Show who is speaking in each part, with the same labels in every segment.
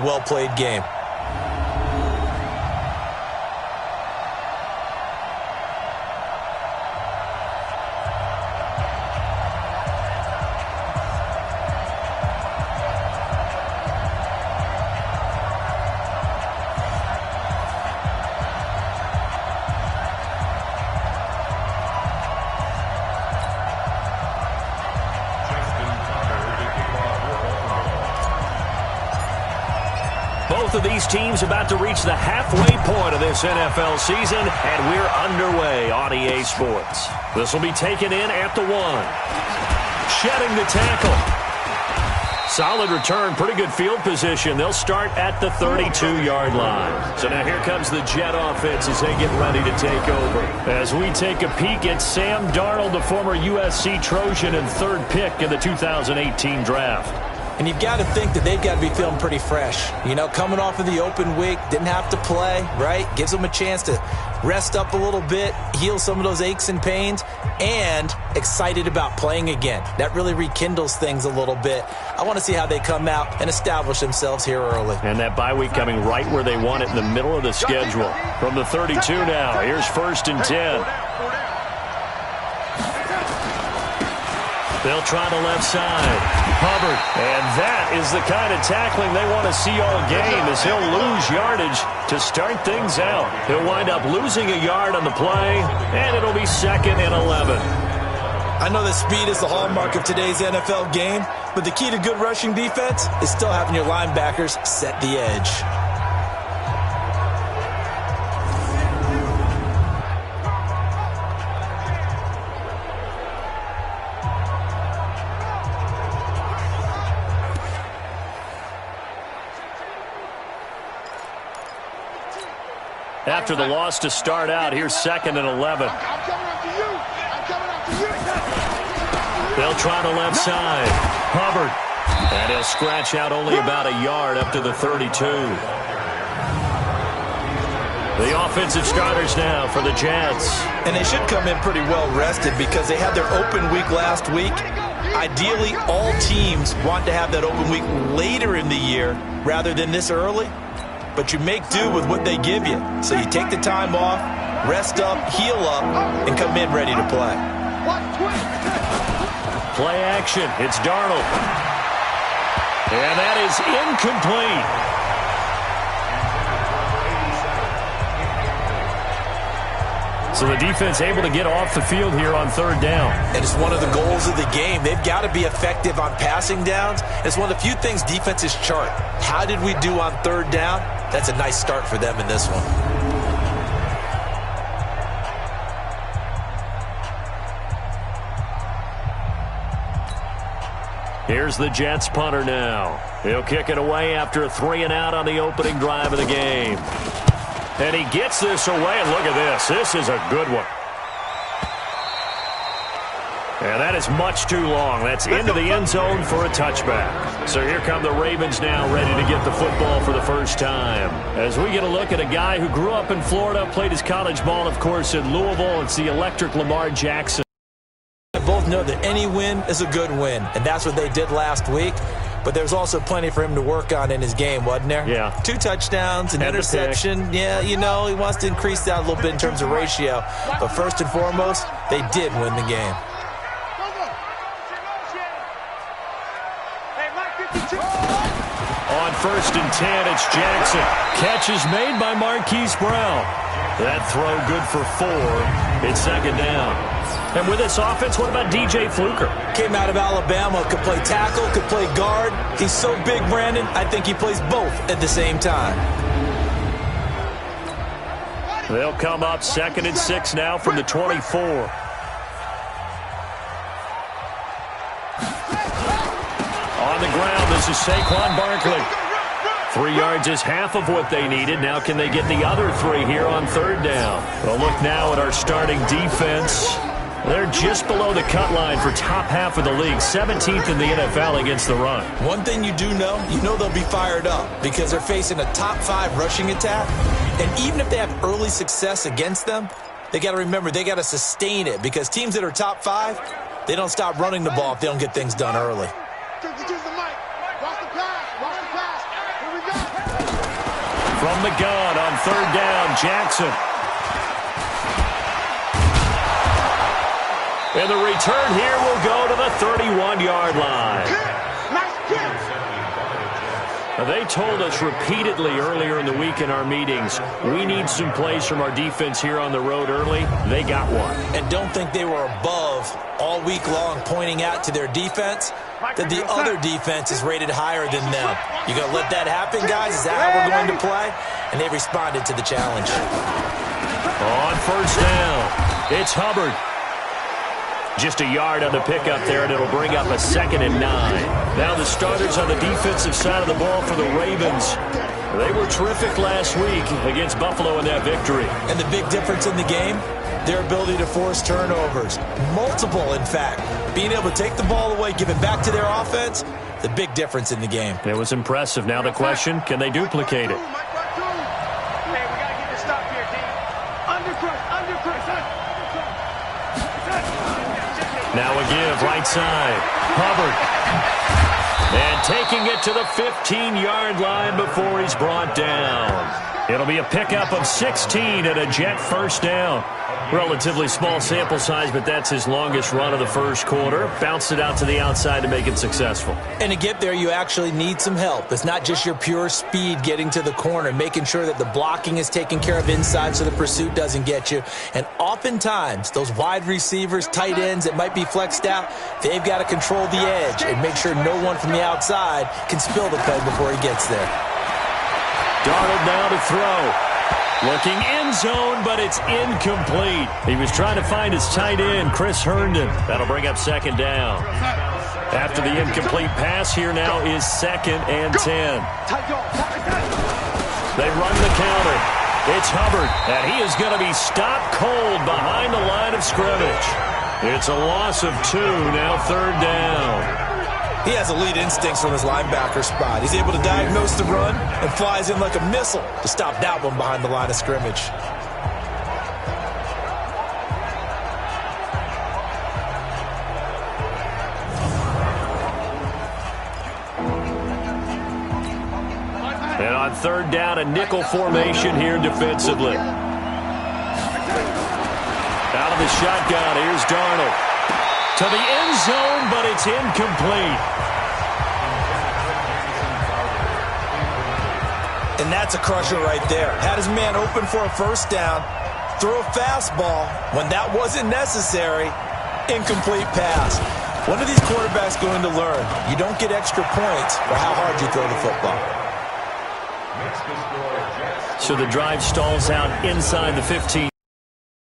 Speaker 1: well-played game.
Speaker 2: Both of these teams about to reach the halfway point of this NFL season, and we're underway on EA Sports. This will be taken in at the 1. Shedding the tackle. Solid return, pretty good field position. They'll start at the 32-yard line. So now here comes the Jet offense as they get ready to take over. As we take a peek at Sam Darnold, the former USC Trojan and 3rd pick in the 2018 draft.
Speaker 1: And you've got to think that they've got to be feeling pretty fresh. You know, coming off of the open week, didn't have to play, right? Gives them a chance to rest up a little bit, heal some of those aches and pains, and excited about playing again. That really rekindles things a little bit. I want to see how they come out and establish themselves here early. And that bye week coming right where they want it in the middle of the schedule. From the 32 now, here's 1st and 10. They'll try the left side. Hubbard. And that is the kind of tackling they want to see all game, as he'll lose yardage to start things out. He'll wind up losing a yard on the play, and it'll be 2nd and 11. I know that speed is the hallmark of today's NFL game, but the key to good rushing defense is still having your linebackers set the edge.
Speaker 2: After the loss to start out, here's 2nd and 11. They'll try the left side. Hubbard. And he'll scratch out only about a yard up to the 32. The offensive starters now for the Jets.
Speaker 1: And they should come in pretty well rested because they had their open week last week. Ideally, all teams want to have that open week later in the year rather than this early. But you make do with what they give you. So you take the time off, rest up, heal up, and come in ready to play.
Speaker 2: Play action. It's Darnold. And that is incomplete. So the defense able to get off the field here on 3rd down.
Speaker 1: And it's one of the goals of the game. They've got to be effective on passing downs. It's one of the few things defenses chart. How did we do on 3rd down? That's a nice start for them in this one.
Speaker 2: Here's the Jets punter now. He'll kick it away after a 3-and-out on the opening drive of the game. And he gets this away, and look at this. This is a good one. And that is much too long. That's into the end zone for a touchback. So here come the Ravens now, ready to get the football for the first time. As we get a look at a guy who grew up in Florida, played his college ball, of course, in Louisville. It's the electric Lamar Jackson.
Speaker 1: Both know that any win is a good win, and that's what they did last week. But there's also plenty for him to work on in his game, wasn't there?
Speaker 2: Yeah.
Speaker 1: 2 touchdowns, an interception. Yeah, you know, he wants to increase that a little bit in terms of ratio. But first and foremost, they did win the game.
Speaker 2: On 1st and 10, it's Jackson. Catch is made by Marquise Brown. That throw good for 4. It's 2nd down. And with this offense, what about DJ Fluker?
Speaker 1: Came out of Alabama, could play tackle, could play guard. He's so big, Brandon, I think he plays both at the same time.
Speaker 2: They'll come up 2nd and 6 now from the 24. On the ground, this is Saquon Barkley. 3 yards is half of what they needed. Now can they get the other 3 here on 3rd down? Well, look now at our starting defense. They're just below the cut line for top half of the league, 17th in the NFL against the run.
Speaker 1: One thing you do know, they'll be fired up because they're facing a top 5 rushing attack. And even if they have early success against them, they got to remember they got to sustain it because teams that are top 5, they don't stop running the ball if they don't get things done early.
Speaker 2: From the gun on third down, Jackson. And the return here will go to the 31-yard line. They told us repeatedly earlier in the week in our meetings, we need some plays from our defense here on the road early. They got one.
Speaker 1: And don't think they were above all week long pointing out to their defense that the other defense is rated higher than them. You going to let that happen, guys? Is that how we're going to play? And they responded to the challenge.
Speaker 2: On first down, it's Hubbard. Just a yard on the pickup there, and it'll bring up a 2nd and 9. Now the starters on the defensive side of the ball for the Ravens. They were terrific last week against Buffalo in that victory.
Speaker 1: And the big difference in the game, their ability to force turnovers. Multiple, in fact. Being able to take the ball away, give it back to their offense, the big difference in the game.
Speaker 2: It was impressive. Now the question, can they duplicate it? Now a give, right side. Hubbard. And taking it to the 15-yard line before he's brought down. It'll be a pickup of 16 and a Jet first down. Relatively small sample size, but that's his longest run of the first quarter. Bounced it out to the outside to make it successful.
Speaker 1: And to get there, you actually need some help. It's not just your pure speed getting to the corner, making sure that the blocking is taken care of inside so the pursuit doesn't get you. And oftentimes, those wide receivers, tight ends that might be flexed out, they've got to control the edge and make sure no one from the outside can spill the play before he gets there.
Speaker 2: Darnold now to throw. Looking end zone, but it's incomplete. He was trying to find his tight end, Chris Herndon. That'll bring up 2nd down. After the incomplete pass, here now is 2nd and 10. They run the counter. It's Hubbard, and he is going to be stopped cold behind the line of scrimmage. It's a loss of 2, now 3rd down.
Speaker 1: He has elite instincts from his linebacker spot. He's able to diagnose the run and flies in like a missile to stop that one behind the line of scrimmage.
Speaker 2: And on 3rd down, a nickel formation here defensively. Out of the shotgun, here's Darnold. To the end zone, but it's incomplete.
Speaker 1: And that's a crusher right there. Had his man open for a first down, throw a fastball when that wasn't necessary, incomplete pass. When are these quarterbacks going to learn? You don't get extra points for how hard you throw the football.
Speaker 2: So the drive stalls out inside the 15.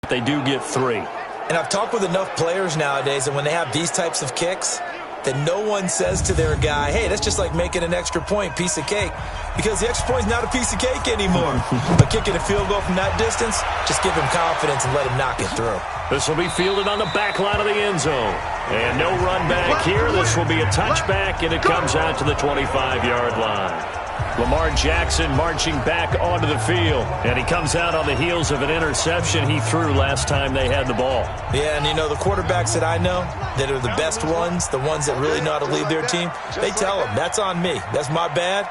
Speaker 2: They do get 3.
Speaker 1: And I've talked with enough players nowadays, and when they have these types of kicks, that no one says to their guy, hey, that's just like making an extra point, piece of cake. Because the extra point is not a piece of cake anymore. But kicking a field goal from that distance, just give him confidence and let him knock it through.
Speaker 2: This will be fielded on the back line of the end zone. And no run back here. This will be a touchback, and it comes out to the 25-yard line. Lamar Jackson marching back onto the field. And he comes out on the heels of an interception he threw last time they had the ball.
Speaker 1: Yeah, and you know, the quarterbacks that I know that are the best ones, the ones that really know how to lead their team, they tell them, that's on me. That's my bad.